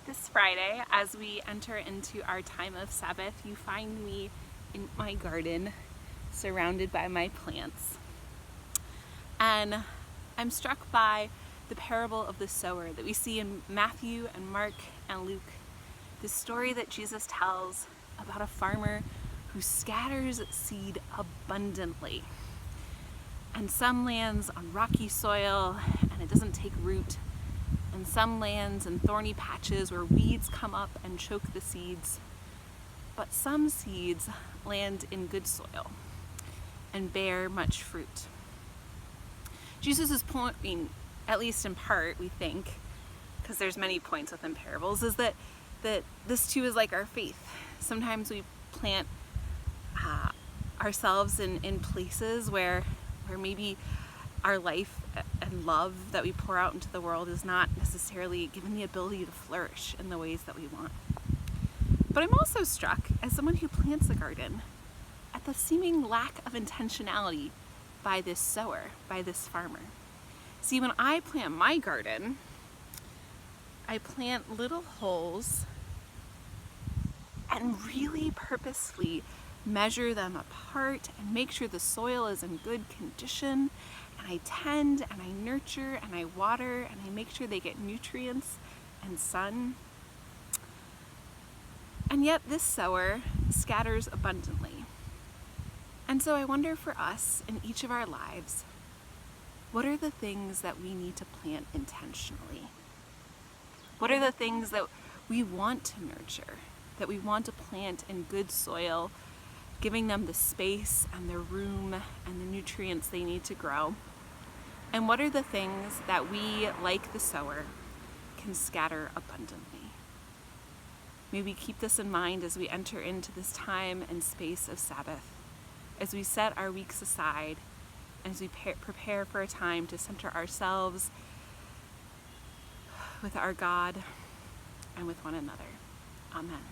This Friday, as we enter into our time of Sabbath, you find me in my garden, surrounded by my plants. And I'm struck by the parable of the sower that we see in Matthew and Mark and Luke. The story that Jesus tells about a farmer who scatters seed abundantly. And some lands on rocky soil and it doesn't take root. And some lands in thorny patches where weeds come up and choke the seeds. But some seeds land in good soil and bear much fruit. Jesus' point, at least in part, we think, because there's many points within parables, is that this too is like our faith. Sometimes we plant ourselves in places where maybe our life and love that we pour out into the world is not necessarily given the ability to flourish in the ways that we want. But I'm also struck, as someone who plants a garden, at the seeming lack of intentionality by this sower, by this farmer. See, when I plant my garden, I plant little holes and really purposefully measure them apart and make sure the soil is in good condition, and I tend and I nurture and I water and I make sure they get nutrients and sun. And yet this sower scatters abundantly. And so I wonder, for us in each of our lives, what are the things that we need to plant intentionally? What are the things that we want to nurture, that we want to plant in good soil, giving them the space and the room and the nutrients they need to grow? And what are the things that we, like the sower, can scatter abundantly? May we keep this in mind as we enter into this time and space of Sabbath, as we set our weeks aside, and as we prepare for a time to center ourselves with our God and with one another. Amen.